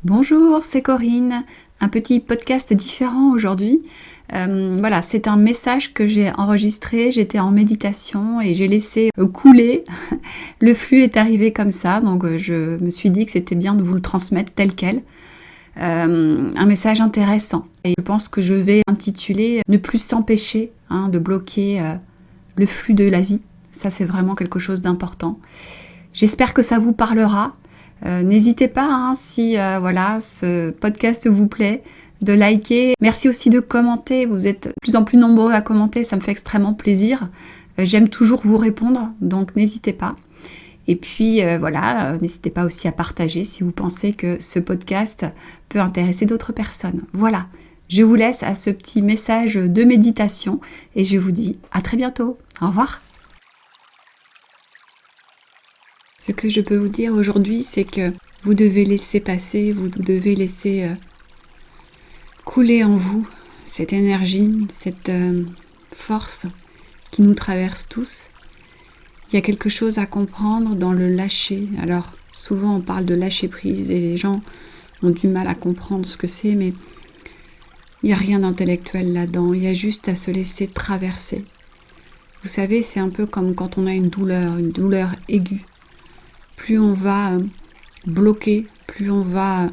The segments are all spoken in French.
Bonjour, c'est Corinne. Un petit podcast différent aujourd'hui. Voilà, c'est un message que j'ai enregistré, j'étais en méditation et j'ai laissé couler. Le flux est arrivé comme ça, donc je me suis dit que c'était bien de vous le transmettre tel quel. Un message intéressant. Et je pense que je vais intituler « Ne plus s'empêcher de bloquer le flux de la vie ». Ça, c'est vraiment quelque chose d'important. J'espère que ça vous parlera. N'hésitez pas, si ce podcast vous plaît, de liker. Merci aussi de commenter. Vous êtes de plus en plus nombreux à commenter, ça me fait extrêmement plaisir. J'aime toujours vous répondre, donc n'hésitez pas. Et puis n'hésitez pas aussi à partager si vous pensez que ce podcast peut intéresser d'autres personnes. Voilà, je vous laisse à ce petit message de méditation et je vous dis à très bientôt. Au revoir. Ce que je peux vous dire aujourd'hui, c'est que vous devez laisser passer, vous devez laisser couler en vous cette énergie, cette force qui nous traverse tous. Il y a quelque chose à comprendre dans le lâcher. Alors, souvent on parle de lâcher prise et les gens ont du mal à comprendre ce que c'est, mais il n'y a rien d'intellectuel là-dedans. Il y a juste à se laisser traverser. Vous savez, c'est un peu comme quand on a une douleur aiguë. Plus on va bloquer, plus on va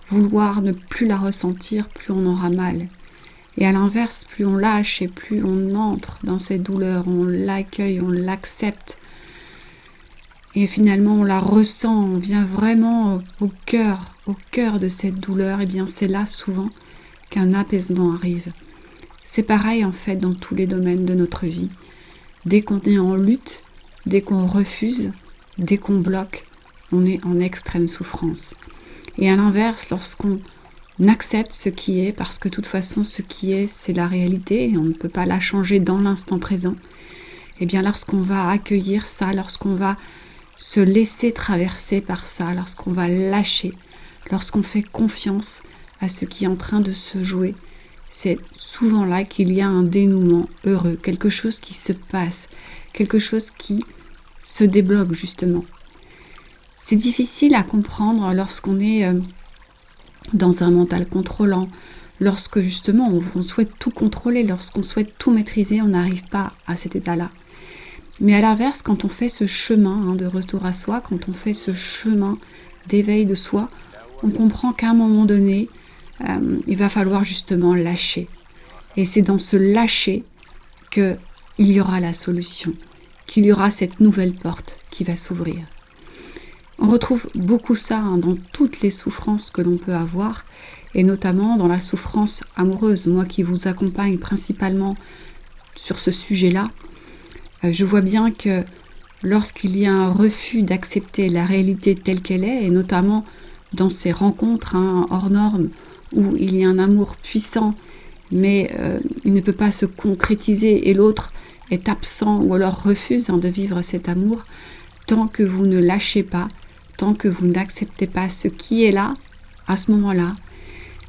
vouloir ne plus la ressentir, plus on aura mal. Et à l'inverse, plus on lâche et plus on entre dans cette douleur, on l'accueille, on l'accepte. Et finalement, on la ressent, on vient vraiment au cœur de cette douleur. Et bien, c'est là souvent qu'un apaisement arrive. C'est pareil en fait dans tous les domaines de notre vie. Dès qu'on est en lutte, dès qu'on refuse, dès qu'on bloque, on est en extrême souffrance. Et à l'inverse, lorsqu'on accepte ce qui est, parce que de toute façon, ce qui est, c'est la réalité, et on ne peut pas la changer dans l'instant présent, et bien lorsqu'on va accueillir ça, lorsqu'on va se laisser traverser par ça, lorsqu'on va lâcher, lorsqu'on fait confiance à ce qui est en train de se jouer, c'est souvent là qu'il y a un dénouement heureux, quelque chose qui se passe, quelque chose qui se débloque justement. C'est difficile à comprendre lorsqu'on est dans un mental contrôlant, lorsque justement on souhaite tout contrôler, lorsqu'on souhaite tout maîtriser, on n'arrive pas à cet état-là. Mais à l'inverse, quand on fait ce chemin de retour à soi, quand on fait ce chemin d'éveil de soi, on comprend qu'à un moment donné, il va falloir justement lâcher. Et c'est dans ce lâcher qu'il y aura la solution, qu'il y aura cette nouvelle porte qui va s'ouvrir. On retrouve beaucoup ça dans toutes les souffrances que l'on peut avoir, et notamment dans la souffrance amoureuse. Moi qui vous accompagne principalement sur ce sujet-là, je vois bien que lorsqu'il y a un refus d'accepter la réalité telle qu'elle est, et notamment dans ces rencontres hors normes, où il y a un amour puissant, mais il ne peut pas se concrétiser, et l'autre est absent ou alors refuse de vivre cet amour, tant que vous ne lâchez pas, tant que vous n'acceptez pas ce qui est là, à ce moment-là,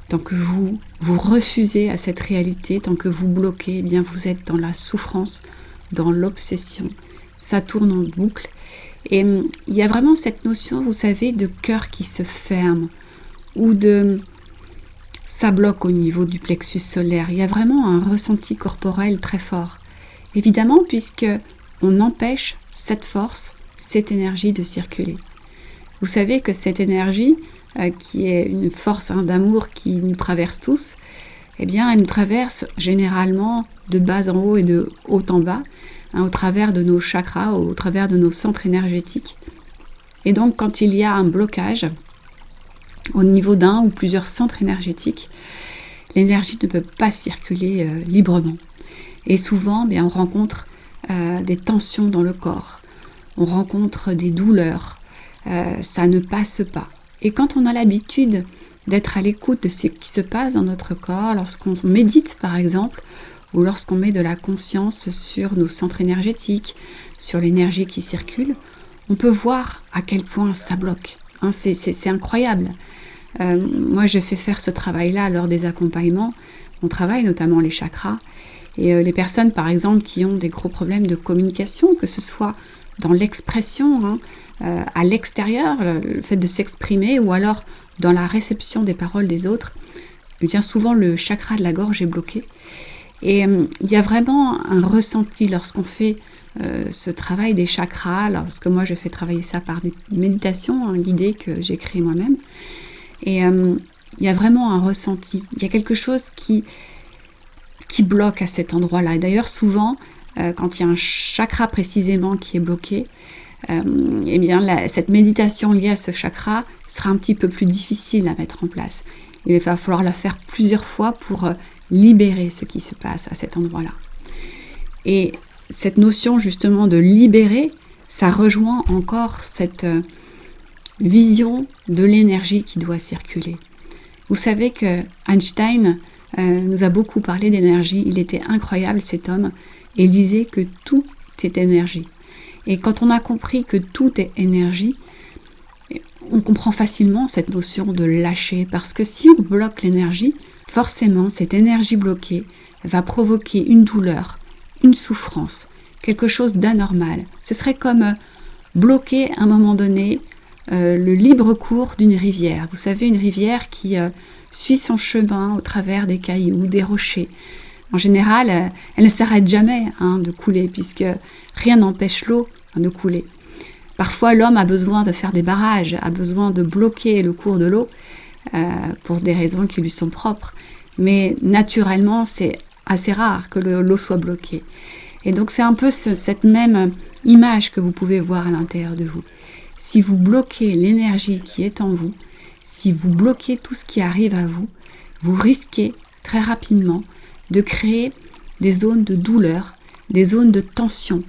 tant que vous refusez à cette réalité, tant que vous bloquez, eh bien vous êtes dans la souffrance, dans l'obsession. Ça tourne en boucle. Et il y a vraiment cette notion, vous savez, de cœur qui se ferme, ou ça bloque au niveau du plexus solaire. Il y a vraiment un ressenti corporel très fort. Évidemment, puisque on empêche cette force, cette énergie de circuler. Vous savez que cette énergie, qui est une force d'amour qui nous traverse tous, eh bien, elle nous traverse généralement de bas en haut et de haut en bas, au travers de nos chakras, au travers de nos centres énergétiques. Et donc, quand il y a un blocage au niveau d'un ou plusieurs centres énergétiques, l'énergie ne peut pas circuler librement. Et souvent, on rencontre des tensions dans le corps, on rencontre des douleurs, ça ne passe pas. Et quand on a l'habitude d'être à l'écoute de ce qui se passe dans notre corps, lorsqu'on médite par exemple, ou lorsqu'on met de la conscience sur nos centres énergétiques, sur l'énergie qui circule, on peut voir à quel point ça bloque. C'est incroyable. Moi, je fais faire ce travail-là lors des accompagnements. On travaille notamment les chakras. Et les personnes, par exemple, qui ont des gros problèmes de communication, que ce soit dans l'expression, à l'extérieur, le fait de s'exprimer, ou alors dans la réception des paroles des autres, bien souvent le chakra de la gorge est bloqué. Et il y a vraiment un ressenti lorsqu'on fait ce travail des chakras, lorsque moi je fais travailler ça par des méditations guidées que j'ai créées moi-même. Et il y a vraiment un ressenti, il y a quelque chose qui bloque à cet endroit-là. Et d'ailleurs souvent, quand il y a un chakra précisément qui est bloqué, eh bien cette méditation liée à ce chakra sera un petit peu plus difficile à mettre en place. Il va falloir la faire plusieurs fois pour libérer ce qui se passe à cet endroit-là. Et cette notion justement de libérer, ça rejoint encore cette vision de l'énergie qui doit circuler. Vous savez que Einstein nous a beaucoup parlé d'énergie, il était incroyable cet homme, et il disait que tout est énergie. Et quand on a compris que tout est énergie, on comprend facilement cette notion de lâcher, parce que si on bloque l'énergie, forcément cette énergie bloquée va provoquer une douleur, une souffrance, quelque chose d'anormal. Ce serait comme bloquer à un moment donné le libre cours d'une rivière. Vous savez, une rivière qui suit son chemin au travers des cailloux, des rochers. En général, elle ne s'arrête jamais de couler, puisque rien n'empêche l'eau de couler. Parfois, l'homme a besoin de faire des barrages, a besoin de bloquer le cours de l'eau pour des raisons qui lui sont propres. Mais naturellement, c'est assez rare que l'eau soit bloquée. Et donc, c'est un peu cette même image que vous pouvez voir à l'intérieur de vous. Si vous bloquez l'énergie qui est en vous, si vous bloquez tout ce qui arrive à vous, vous risquez très rapidement de créer des zones de douleur, des zones de tension,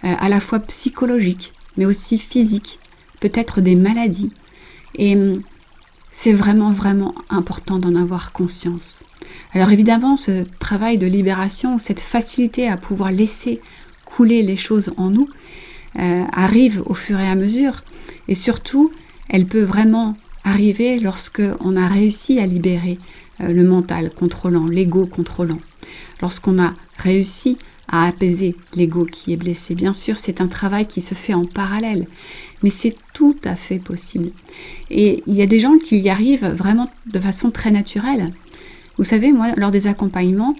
à la fois psychologiques, mais aussi physiques, peut-être des maladies. Et c'est vraiment, vraiment important d'en avoir conscience. Alors évidemment, ce travail de libération, cette facilité à pouvoir laisser couler les choses en nous, arrive au fur et à mesure. Et surtout, elle peut vraiment arriver lorsque on a réussi à libérer le mental contrôlant, l'ego contrôlant. Lorsqu'on a réussi à apaiser l'ego qui est blessé. Bien sûr, c'est un travail qui se fait en parallèle, mais c'est tout à fait possible. Et il y a des gens qui y arrivent vraiment de façon très naturelle. Vous savez, moi, lors des accompagnements,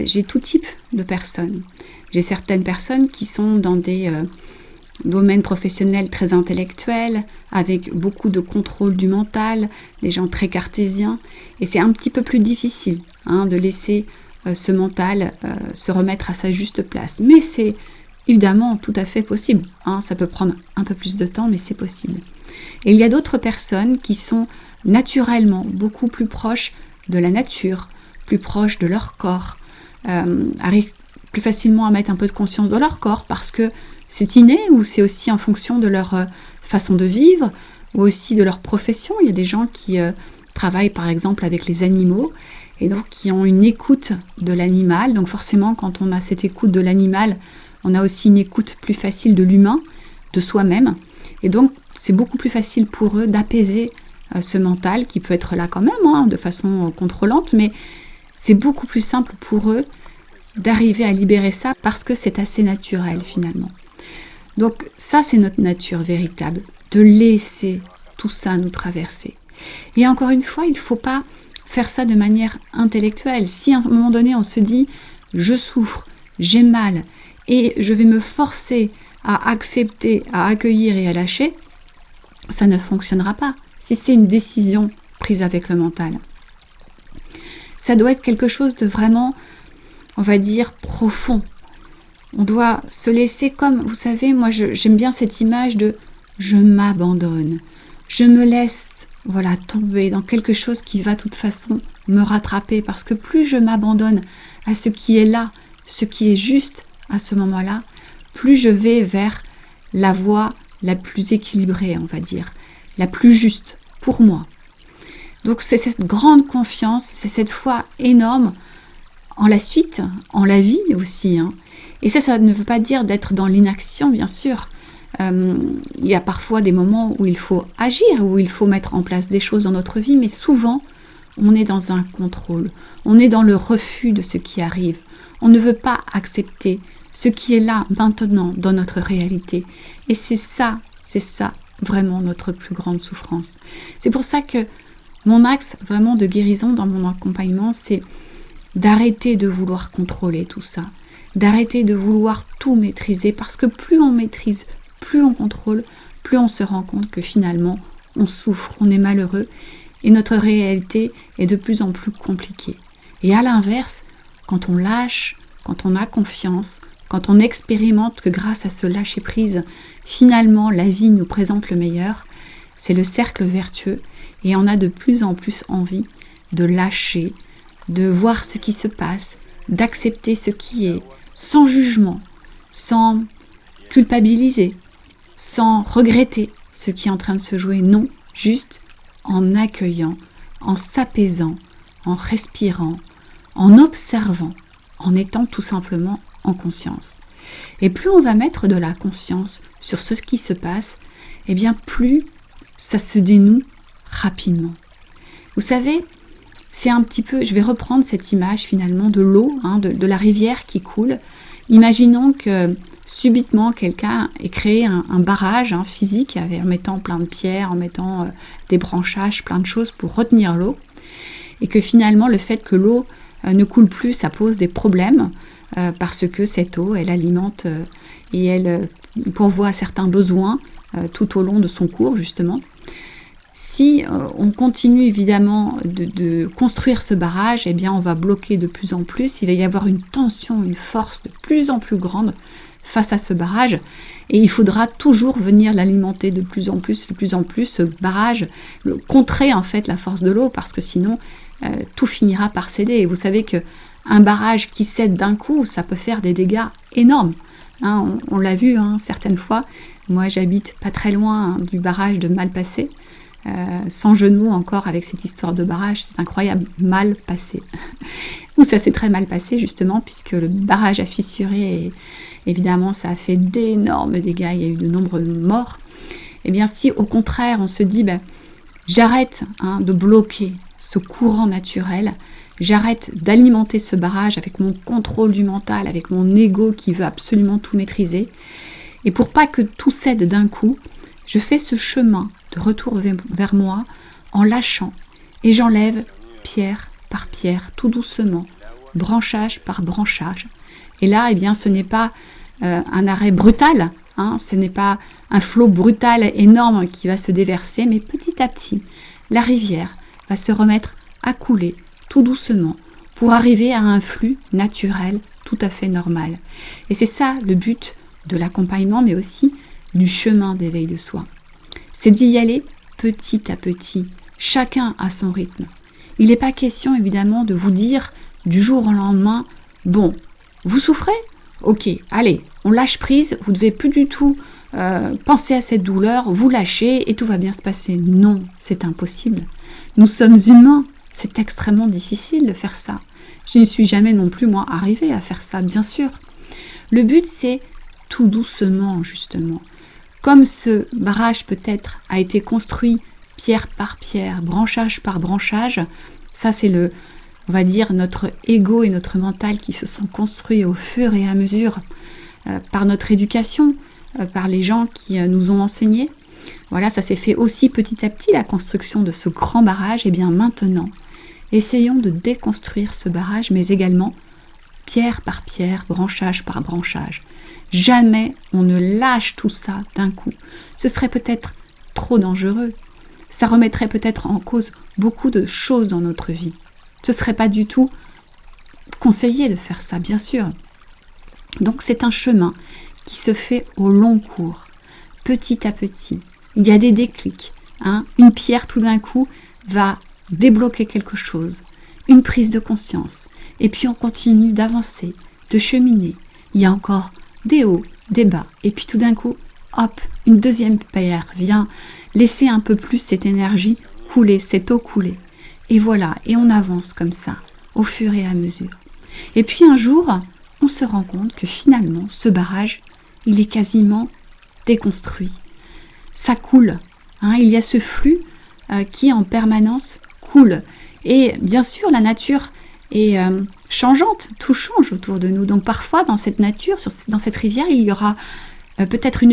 j'ai tout type de personnes. J'ai certaines personnes qui sont dans des domaines professionnels très intellectuels, avec beaucoup de contrôle du mental, des gens très cartésiens, et c'est un petit peu plus difficile de laisser ce mental se remettre à sa juste place. Mais c'est évidemment tout à fait possible. Ça peut prendre un peu plus de temps, mais c'est possible. Et il y a d'autres personnes qui sont naturellement beaucoup plus proches de la nature, plus proches de leur corps, arrivent plus facilement à mettre un peu de conscience dans leur corps parce que c'est inné ou c'est aussi en fonction de leur façon de vivre ou aussi de leur profession. Il y a des gens qui travaillent par exemple avec les animaux et donc qui ont une écoute de l'animal. Donc forcément, quand on a cette écoute de l'animal, on a aussi une écoute plus facile de l'humain, de soi-même. Et donc, c'est beaucoup plus facile pour eux d'apaiser ce mental qui peut être là quand même, de façon contrôlante, mais c'est beaucoup plus simple pour eux d'arriver à libérer ça parce que c'est assez naturel finalement. Donc ça, c'est notre nature véritable, de laisser tout ça nous traverser. Et encore une fois, il ne faut pas faire ça de manière intellectuelle. Si à un moment donné, on se dit « je souffre, j'ai mal et je vais me forcer à accepter, à accueillir et à lâcher », ça ne fonctionnera pas. Si c'est une décision prise avec le mental. Ça doit être quelque chose de vraiment, on va dire, profond. On doit se laisser comme, vous savez, moi j'aime bien cette image de « je m'abandonne ». Je me laisse tomber dans quelque chose qui va de toute façon me rattraper parce que plus je m'abandonne à ce qui est là, ce qui est juste à ce moment-là, plus je vais vers la voie la plus équilibrée, on va dire, la plus juste pour moi. Donc c'est cette grande confiance, c'est cette foi énorme en la suite, en la vie aussi. Et ça ne veut pas dire d'être dans l'inaction, bien sûr. Il y a parfois des moments où il faut agir, où il faut mettre en place des choses dans notre vie, mais souvent, on est dans un contrôle. On est dans le refus de ce qui arrive. On ne veut pas accepter ce qui est là, maintenant, dans notre réalité. Et c'est ça, vraiment notre plus grande souffrance. C'est pour ça que Mon axe vraiment de guérison dans mon accompagnement, c'est d'arrêter de vouloir contrôler tout ça, d'arrêter de vouloir tout maîtriser, parce que plus on maîtrise, plus on contrôle, plus on se rend compte que finalement, on souffre, on est malheureux, et notre réalité est de plus en plus compliquée. Et à l'inverse, quand on lâche, quand on a confiance, quand on expérimente que grâce à ce lâcher-prise, finalement, la vie nous présente le meilleur, c'est le cercle vertueux, et on a de plus en plus envie de lâcher, de voir ce qui se passe, d'accepter ce qui est, sans jugement, sans culpabiliser, sans regretter ce qui est en train de se jouer. Non, juste en accueillant, en s'apaisant, en respirant, en observant, en étant tout simplement en conscience. Et plus on va mettre de la conscience sur ce qui se passe, eh bien plus ça se dénoue rapidement. Vous savez, c'est un petit peu, je vais reprendre cette image finalement de l'eau, de la rivière qui coule. Imaginons que subitement quelqu'un ait créé un barrage physique en mettant plein de pierres, en mettant des branchages, plein de choses pour retenir l'eau, et que finalement le fait que l'eau ne coule plus, ça pose des problèmes parce que cette eau, elle alimente et elle pourvoit à certains besoins tout au long de son cours justement. Si on continue évidemment de construire ce barrage, eh bien on va bloquer de plus en plus, il va y avoir une tension, une force de plus en plus grande face à ce barrage, et il faudra toujours venir l'alimenter de plus en plus, ce barrage, contrer en fait la force de l'eau, parce que sinon tout finira par céder. Et vous savez qu'un barrage qui cède d'un coup, ça peut faire des dégâts énormes. On l'a vu certaines fois. Moi j'habite pas très loin du barrage de Malpasset, sans jeu de mots encore avec cette histoire de barrage, c'est incroyable, mal passé. Où ça s'est très mal passé justement, puisque le barrage a fissuré et évidemment ça a fait d'énormes dégâts, il y a eu de nombreux morts. Et bien si au contraire on se dit j'arrête de bloquer ce courant naturel, j'arrête d'alimenter ce barrage avec mon contrôle du mental, avec mon ego qui veut absolument tout maîtriser, et pour pas que tout cède d'un coup, je fais ce chemin de retour vers moi en lâchant, et j'enlève pierre par pierre, tout doucement, branchage par branchage. Et là, eh bien, ce n'est pas un arrêt brutal, ce n'est pas un flot brutal énorme qui va se déverser, mais petit à petit, la rivière va se remettre à couler tout doucement pour arriver à un flux naturel tout à fait normal. Et c'est ça le but de l'accompagnement, mais aussi du chemin d'éveil de soi. C'est d'y aller petit à petit, chacun à son rythme. Il n'est pas question évidemment de vous dire du jour au lendemain, bon, vous souffrez ? Ok, allez, on lâche prise, vous ne devez plus du tout penser à cette douleur, vous lâchez et tout va bien se passer. Non, c'est impossible. Nous sommes humains, c'est extrêmement difficile de faire ça. Je ne suis jamais non plus moi arrivée à faire ça, bien sûr. Le but c'est tout doucement justement. Comme ce barrage peut-être a été construit pierre par pierre, branchage par branchage, ça c'est on va dire notre ego et notre mental qui se sont construits au fur et à mesure par notre éducation, par les gens qui nous ont enseigné. Voilà, ça s'est fait aussi petit à petit la construction de ce grand barrage. Et bien maintenant, essayons de déconstruire ce barrage, mais également pierre par pierre, branchage par branchage. Jamais on ne lâche tout ça d'un coup. Ce serait peut-être trop dangereux. Ça remettrait peut-être en cause beaucoup de choses dans notre vie. Ce ne serait pas du tout conseillé de faire ça, bien sûr. Donc c'est un chemin qui se fait au long cours, petit à petit. Il y a des déclics. Une pierre tout d'un coup va débloquer quelque chose, une prise de conscience. Et puis on continue d'avancer, de cheminer. Il y a encore des hauts, des bas, et puis tout d'un coup, hop, une deuxième pierre vient laisser un peu plus cette énergie couler, cette eau couler. Et voilà, et on avance comme ça, au fur et à mesure. Et puis un jour, on se rend compte que finalement, ce barrage, il est quasiment déconstruit. Ça coule, il y a ce flux qui en permanence coule. Et bien sûr, la nature est changeante, tout change autour de nous. Donc parfois, dans cette nature, dans cette rivière, il y aura peut-être une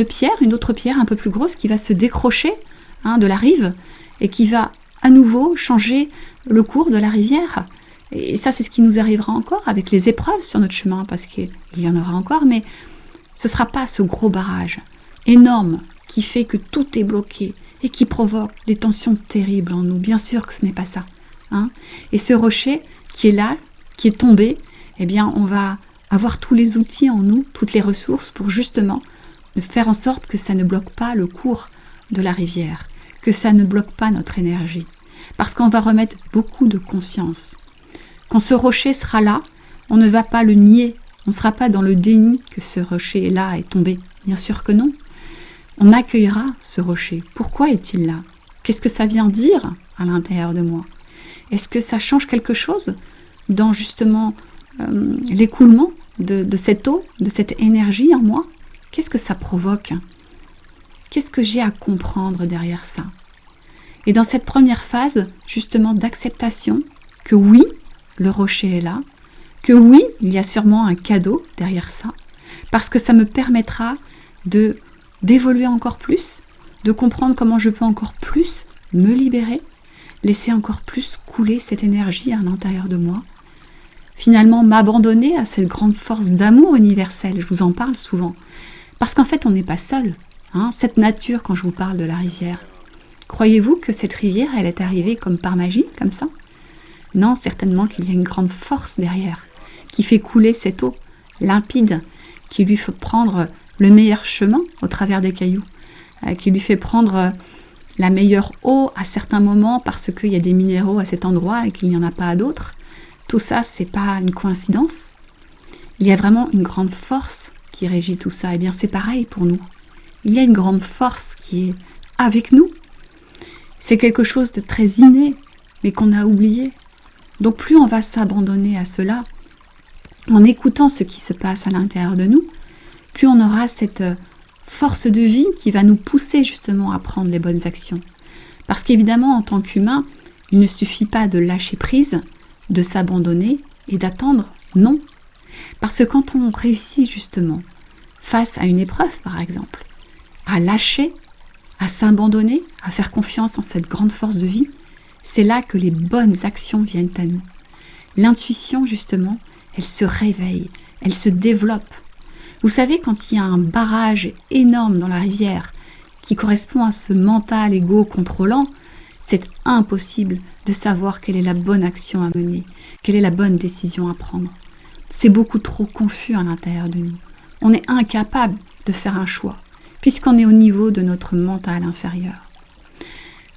autre pierre un peu plus grosse qui va se décrocher de la rive et qui va à nouveau changer le cours de la rivière. Et ça, c'est ce qui nous arrivera encore avec les épreuves sur notre chemin, parce qu'il y en aura encore, mais ce ne sera pas ce gros barrage énorme qui fait que tout est bloqué et qui provoque des tensions terribles en nous. Bien sûr que ce n'est pas ça. Et ce rocher qui est là, qui est tombé, eh bien, on va avoir tous les outils en nous, toutes les ressources pour justement faire en sorte que ça ne bloque pas le cours de la rivière, que ça ne bloque pas notre énergie. Parce qu'on va remettre beaucoup de conscience. Quand ce rocher sera là, on ne va pas le nier. On ne sera pas dans le déni que ce rocher est là, est tombé. Bien sûr que non. On accueillera ce rocher. Pourquoi est-il là? Qu'est-ce que ça vient dire à l'intérieur de moi? Est-ce que ça change quelque chose dans justement l'écoulement de cette eau, de cette énergie en moi? Qu'est-ce que ça provoque? Qu'est-ce que j'ai à comprendre derrière ça? Et dans cette première phase, justement, d'acceptation, que oui, le rocher est là, que oui, il y a sûrement un cadeau derrière ça, parce que ça me permettra d'évoluer encore plus, de comprendre comment je peux encore plus me libérer, laisser encore plus couler cette énergie à l'intérieur de moi, finalement m'abandonner à cette grande force d'amour universel, je vous en parle souvent, parce qu'en fait on n'est pas seul, cette nature quand je vous parle de la rivière. Croyez-vous que cette rivière, elle est arrivée comme par magie, comme ça? Non, certainement qu'il y a une grande force derrière, qui fait couler cette eau limpide, qui lui fait prendre le meilleur chemin au travers des cailloux, qui lui fait prendre la meilleure eau à certains moments parce qu'il y a des minéraux à cet endroit et qu'il n'y en a pas à d'autres. Tout ça, c'est pas une coïncidence. Il y a vraiment une grande force qui régit tout ça. Eh bien, c'est pareil pour nous. Il y a une grande force qui est avec nous. C'est quelque chose de très inné, mais qu'on a oublié. Donc plus on va s'abandonner à cela, en écoutant ce qui se passe à l'intérieur de nous, plus on aura cette force de vie qui va nous pousser justement à prendre les bonnes actions. Parce qu'évidemment, en tant qu'humain, il ne suffit pas de lâcher prise, de s'abandonner et d'attendre, non. Parce que quand on réussit justement, face à une épreuve par exemple, à lâcher, à s'abandonner, à faire confiance en cette grande force de vie, c'est là que les bonnes actions viennent à nous. L'intuition, justement, elle se réveille, elle se développe. Vous savez, quand il y a un barrage énorme dans la rivière qui correspond à ce mental égo contrôlant, c'est impossible de savoir quelle est la bonne action à mener, quelle est la bonne décision à prendre. C'est beaucoup trop confus à l'intérieur de nous. On est incapable de faire un choix, puisqu'on est au niveau de notre mental inférieur.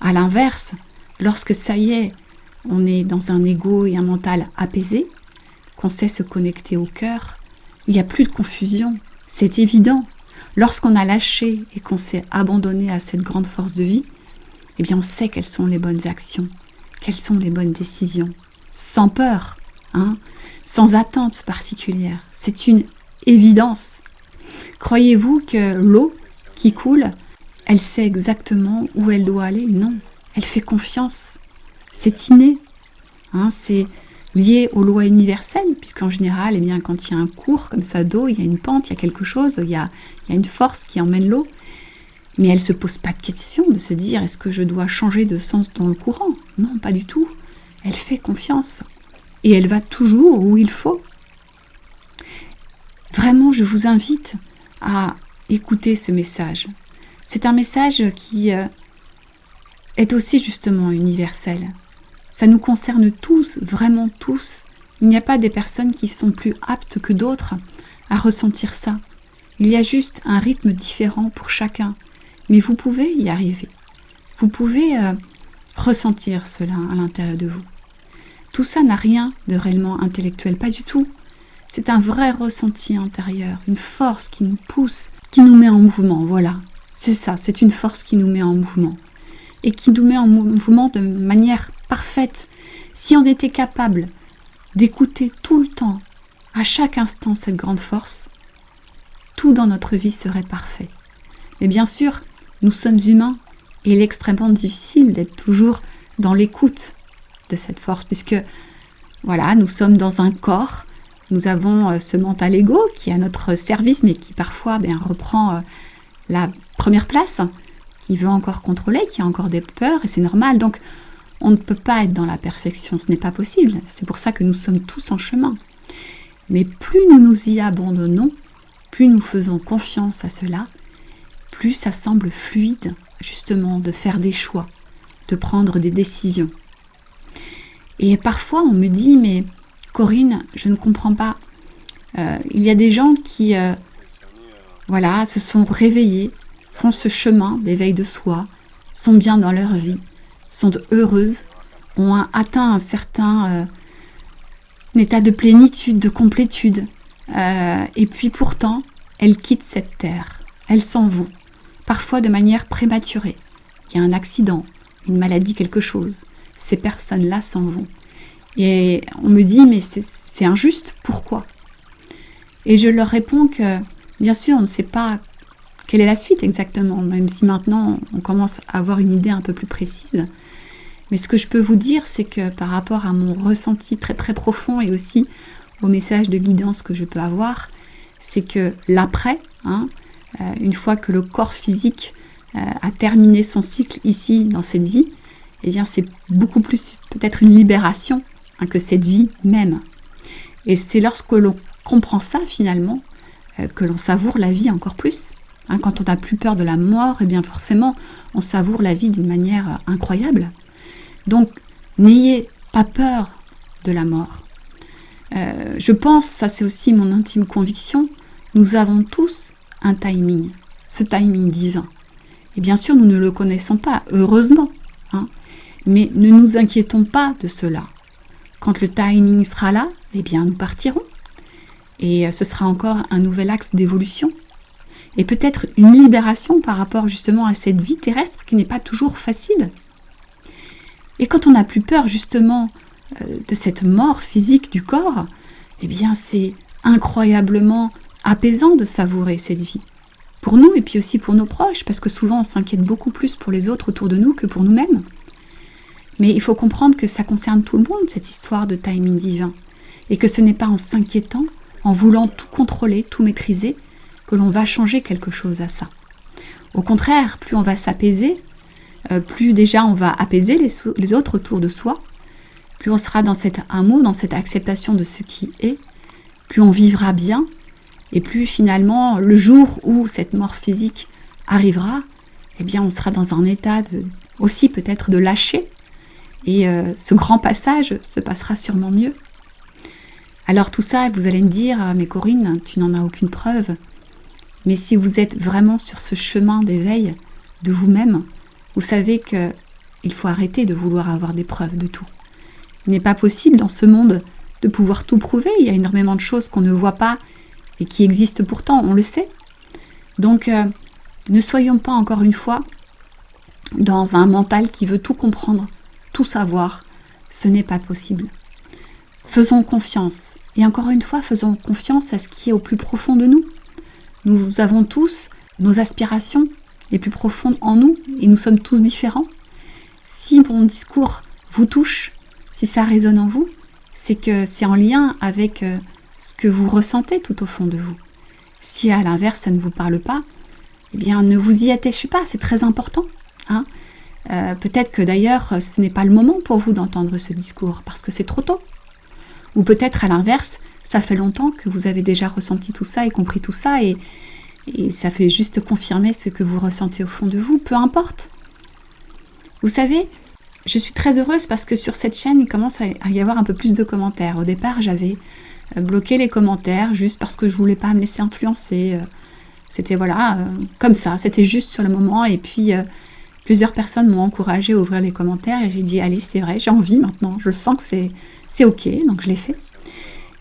À l'inverse, lorsque ça y est, on est dans un ego et un mental apaisé, qu'on sait se connecter au cœur, il n'y a plus de confusion, c'est évident. Lorsqu'on a lâché et qu'on s'est abandonné à cette grande force de vie, eh bien on sait quelles sont les bonnes actions, quelles sont les bonnes décisions, sans peur, sans attente particulière. C'est une évidence. Croyez-vous que l'eau qui coule, elle sait exactement où elle doit aller? Non, elle fait confiance. C'est inné. C'est lié aux lois universelles, puisqu'en général, eh bien, quand il y a un cours comme ça d'eau, il y a une pente, il y a quelque chose, il y a une force qui emmène l'eau. Mais elle ne se pose pas de question de se dire, est-ce que je dois changer de sens dans le courant? Non, pas du tout. Elle fait confiance. Et elle va toujours où il faut. Vraiment, je vous invite à écouter ce message. C'est un message qui est aussi justement universel. Ça nous concerne tous, vraiment tous. Il n'y a pas des personnes qui sont plus aptes que d'autres à ressentir ça. Il y a juste un rythme différent pour chacun. Mais vous pouvez y arriver. Vous pouvez ressentir cela à l'intérieur de vous. Tout ça n'a rien de réellement intellectuel, pas du tout. C'est un vrai ressenti intérieur, une force qui nous pousse, qui nous met en mouvement, voilà. C'est ça, c'est une force qui nous met en mouvement. Et qui nous met en mouvement de manière parfaite. Si on était capable d'écouter tout le temps, à chaque instant, cette grande force, tout dans notre vie serait parfait. Mais bien sûr, nous sommes humains et il est extrêmement difficile d'être toujours dans l'écoute de cette force, puisque voilà, nous sommes dans un corps, nous avons ce mental égo qui est à notre service, mais qui parfois reprend la première place, qui veut encore contrôler, qui a encore des peurs, et c'est normal. Donc, On ne peut pas être dans la perfection, ce n'est pas possible. C'est pour ça que nous sommes tous en chemin. Mais plus nous nous y abandonnons, plus nous faisons confiance à cela, plus ça semble fluide, justement, de faire des choix, de prendre des décisions. Et parfois, on me dit, mais Corinne, je ne comprends pas. Il y a des gens qui se sont réveillés, font ce chemin d'éveil de soi, sont bien dans leur vie, sont heureuses, ont atteint un certain état de plénitude, de complétude. Et puis pourtant, elles quittent cette terre. Elles s'en vont, parfois de manière prématurée. Il y a un accident, une maladie, quelque chose. Ces personnes-là s'en vont. Et on me dit, mais c'est injuste, pourquoi ? Et je leur réponds que, bien sûr, on ne sait pas quelle est la suite exactement, même si maintenant on commence à avoir une idée un peu plus précise. Mais ce que je peux vous dire, c'est que par rapport à mon ressenti très très profond et aussi au message de guidance que je peux avoir, c'est que l'après, une fois que le corps physique a terminé son cycle ici dans cette vie, eh bien c'est beaucoup plus peut-être une libération que cette vie même. Et c'est lorsque l'on comprend ça finalement que l'on savoure la vie encore plus. Quand on n'a plus peur de la mort, eh bien forcément on savoure la vie d'une manière incroyable. Donc n'ayez pas peur de la mort. Je pense, ça c'est aussi mon intime conviction, nous avons tous un timing, ce timing divin. Et bien sûr nous ne le connaissons pas, heureusement, mais ne nous inquiétons pas de cela. Quand le timing sera là, eh bien nous partirons. Et ce sera encore un nouvel axe d'évolution. Et peut-être une libération par rapport justement à cette vie terrestre qui n'est pas toujours facile. Et quand on n'a plus peur justement de cette mort physique du corps, eh bien c'est incroyablement apaisant de savourer cette vie. Pour nous et puis aussi pour nos proches, parce que souvent on s'inquiète beaucoup plus pour les autres autour de nous que pour nous-mêmes. Mais il faut comprendre que ça concerne tout le monde, cette histoire de timing divin. Et que ce n'est pas en s'inquiétant, en voulant tout contrôler, tout maîtriser, que l'on va changer quelque chose à ça. Au contraire, plus on va s'apaiser, plus déjà on va apaiser les autres autour de soi, plus on sera dans cet amour, dans cette acceptation de ce qui est, plus on vivra bien, et plus finalement, le jour où cette mort physique arrivera, eh bien on sera dans un état aussi peut-être de lâcher, et ce grand passage se passera sûrement mieux. Alors tout ça, vous allez me dire, mais Corinne, tu n'en as aucune preuve. Mais si vous êtes vraiment sur ce chemin d'éveil de vous-même, vous savez qu'il faut arrêter de vouloir avoir des preuves de tout. Il n'est pas possible dans ce monde de pouvoir tout prouver. Il y a énormément de choses qu'on ne voit pas et qui existent pourtant, on le sait. Donc, ne soyons pas encore une fois dans un mental qui veut tout comprendre, tout savoir. Ce n'est pas possible. Faisons confiance. Et encore une fois, faisons confiance à ce qui est au plus profond de nous. Nous avons tous nos aspirations les plus profondes en nous et nous sommes tous différents. Si mon discours vous touche, si ça résonne en vous, c'est que c'est en lien avec ce que vous ressentez tout au fond de vous. Si à l'inverse ça ne vous parle pas, eh bien ne vous y attachez pas, c'est très important. Peut-être que d'ailleurs ce n'est pas le moment pour vous d'entendre ce discours parce que c'est trop tôt. Ou peut-être à l'inverse, ça fait longtemps que vous avez déjà ressenti tout ça et compris tout ça et ça fait juste confirmer ce que vous ressentez au fond de vous, peu importe. Vous savez, je suis très heureuse parce que sur cette chaîne, il commence à y avoir un peu plus de commentaires. Au départ, j'avais bloqué les commentaires juste parce que je voulais pas me laisser influencer. C'était comme ça, c'était juste sur le moment et puis plusieurs personnes m'ont encouragée à ouvrir les commentaires et j'ai dit allez, c'est vrai, j'ai envie maintenant, je sens que c'est ok, donc je l'ai fait.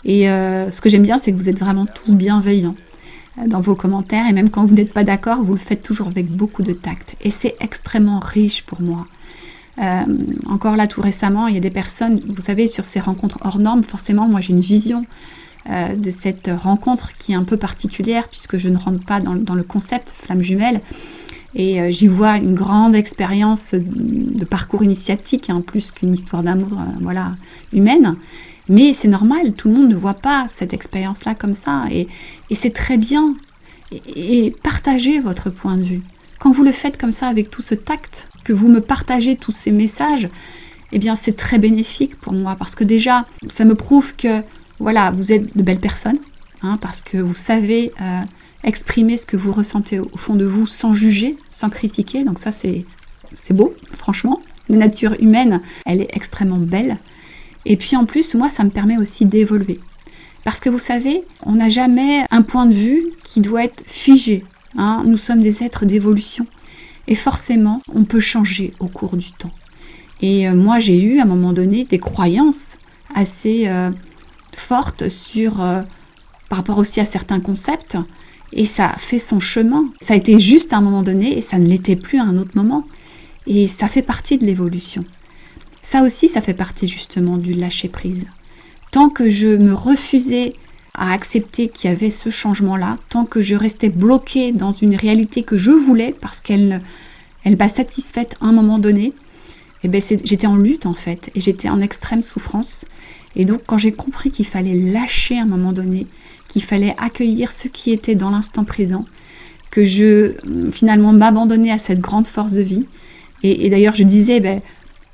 Et ce que j'aime bien, c'est que vous êtes vraiment tous bienveillants dans vos commentaires et même quand vous n'êtes pas d'accord, vous le faites toujours avec beaucoup de tact. Et c'est extrêmement riche pour moi. Encore là, tout récemment, il y a des personnes, vous savez, sur ces rencontres hors normes, forcément, moi j'ai une vision de cette rencontre qui est un peu particulière puisque je ne rentre pas dans le concept flamme jumelle. Et j'y vois une grande expérience de parcours initiatique, plus qu'une histoire d'amour humaine. Mais c'est normal, tout le monde ne voit pas cette expérience-là comme ça. Et c'est très bien. Et partagez votre point de vue. Quand vous le faites comme ça, avec tout ce tact, que vous me partagez tous ces messages, eh bien c'est très bénéfique pour moi parce que déjà, ça me prouve que voilà, vous êtes de belles personnes, parce que vous savez exprimer ce que vous ressentez au fond de vous sans juger, sans critiquer. Donc ça, c'est beau, franchement. La nature humaine, elle est extrêmement belle. Et puis en plus, moi, ça me permet aussi d'évoluer. Parce que vous savez, on n'a jamais un point de vue qui doit être figé. Nous sommes des êtres d'évolution. Et forcément, on peut changer au cours du temps. Et moi, j'ai eu à un moment donné des croyances assez fortes par rapport aussi à certains concepts. Et ça a fait son chemin. Ça a été juste à un moment donné et ça ne l'était plus à un autre moment. Et ça fait partie de l'évolution. Ça aussi, ça fait partie justement du lâcher-prise. Tant que je me refusais à accepter qu'il y avait ce changement-là, tant que je restais bloquée dans une réalité que je voulais parce qu'elle m'a satisfaite à un moment donné, j'étais en lutte en fait, et j'étais en extrême souffrance. Et donc quand j'ai compris qu'il fallait lâcher à un moment donné, qu'il fallait accueillir ce qui était dans l'instant présent, que je finalement m'abandonnais à cette grande force de vie, et d'ailleurs je disais,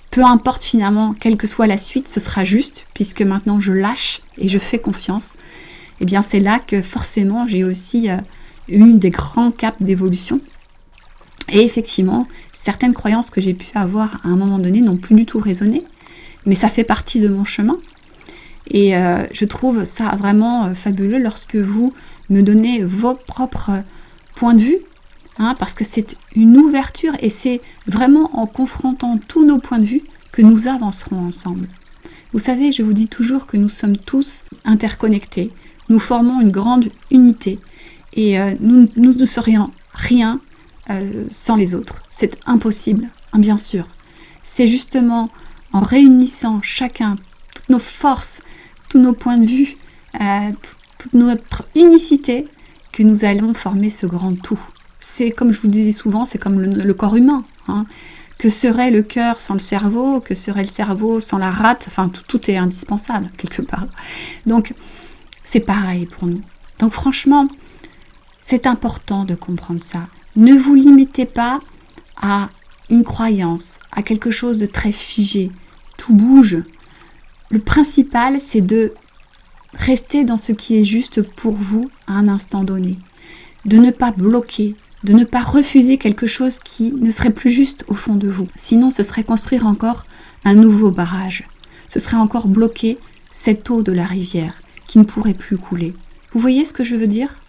peu importe finalement, quelle que soit la suite, ce sera juste, puisque maintenant je lâche et je fais confiance. Et bien c'est là que forcément j'ai aussi eu des grands caps d'évolution. Et effectivement, certaines croyances que j'ai pu avoir à un moment donné n'ont plus du tout résonné, mais ça fait partie de mon chemin. Et je trouve ça vraiment fabuleux lorsque vous me donnez vos propres points de vue, parce que c'est une ouverture et c'est vraiment en confrontant tous nos points de vue que nous avancerons ensemble. Vous savez, je vous dis toujours que nous sommes tous interconnectés, nous formons une grande unité et nous ne serions rien sans les autres. C'est impossible, bien sûr. C'est justement en réunissant chacun toutes nos forces, tous nos points de vue, toute notre unicité que nous allons former ce grand tout. C'est comme je vous disais souvent, c'est comme le corps humain. Que serait le cœur sans le cerveau, que serait le cerveau sans la rate, enfin tout est indispensable quelque part. Donc c'est pareil pour nous. Donc franchement, c'est important de comprendre ça. Ne vous limitez pas à une croyance, à quelque chose de très figé. Tout bouge. Le principal, c'est de rester dans ce qui est juste pour vous à un instant donné. De ne pas bloquer, de ne pas refuser quelque chose qui ne serait plus juste au fond de vous. Sinon, ce serait construire encore un nouveau barrage. Ce serait encore bloquer cette eau de la rivière qui ne pourrait plus couler. Vous voyez ce que je veux dire ?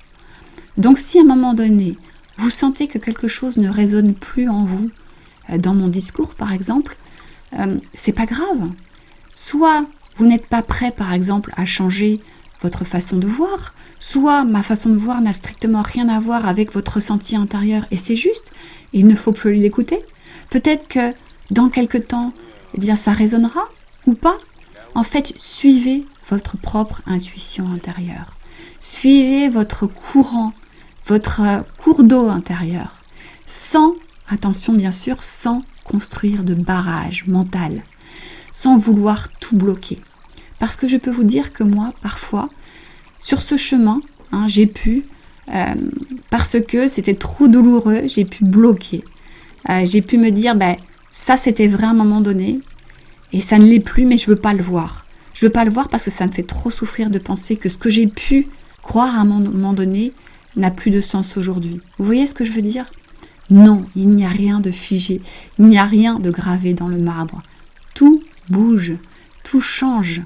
Donc si à un moment donné, vous sentez que quelque chose ne résonne plus en vous, dans mon discours par exemple, c'est pas grave. Soit vous n'êtes pas prêt par exemple à changer votre façon de voir, soit ma façon de voir n'a strictement rien à voir avec votre ressenti intérieur et c'est juste, et il ne faut plus l'écouter. Peut-être que dans quelque temps, ça résonnera ou pas. En fait, suivez votre propre intuition intérieure. Suivez votre courant, votre cours d'eau intérieur, sans, attention bien sûr, sans construire de barrage mental, sans vouloir tout bloquer. Parce que je peux vous dire que moi, parfois, sur ce chemin, j'ai pu, parce que c'était trop douloureux, j'ai pu bloquer. J'ai pu me dire, ça c'était vrai à un moment donné, et ça ne l'est plus, mais je veux pas le voir. Je veux pas le voir parce que ça me fait trop souffrir de penser que ce que j'ai pu croire à un moment donné n'a plus de sens aujourd'hui. Vous voyez ce que je veux dire ? Non, il n'y a rien de figé, il n'y a rien de gravé dans le marbre. Tout bouge, tout change.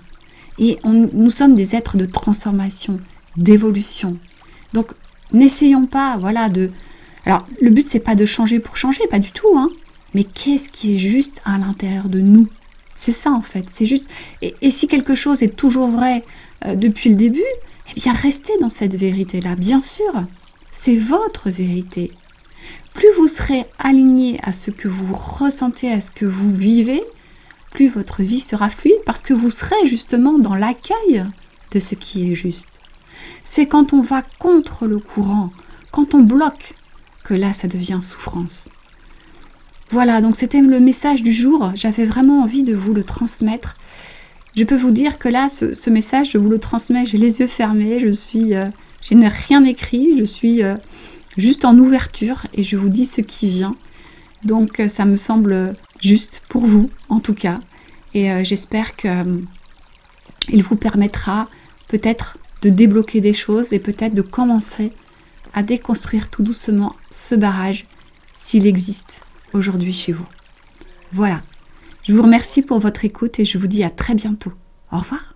Et nous sommes des êtres de transformation, d'évolution. Donc, n'essayons pas, Alors, le but, c'est pas de changer pour changer, pas du tout, Mais qu'est-ce qui est juste à l'intérieur de nous ? C'est ça, en fait. C'est juste... Et si quelque chose est toujours vrai depuis le début, restez dans cette vérité-là. Bien sûr, c'est votre vérité. Plus vous serez aligné à ce que vous ressentez, à ce que vous vivez, plus votre vie sera fluide parce que vous serez justement dans l'accueil de ce qui est juste. C'est quand on va contre le courant, quand on bloque, que là, ça devient souffrance. Voilà, donc c'était le message du jour. J'avais vraiment envie de vous le transmettre. Je peux vous dire que là, ce message, je vous le transmets, j'ai les yeux fermés, je n'ai rien écrit, je suis juste en ouverture et je vous dis ce qui vient. Donc ça me semble juste pour vous, en tout cas. Et j'espère qu'il vous permettra peut-être de débloquer des choses et peut-être de commencer à déconstruire tout doucement ce barrage s'il existe aujourd'hui chez vous. Voilà. Je vous remercie pour votre écoute et je vous dis à très bientôt. Au revoir.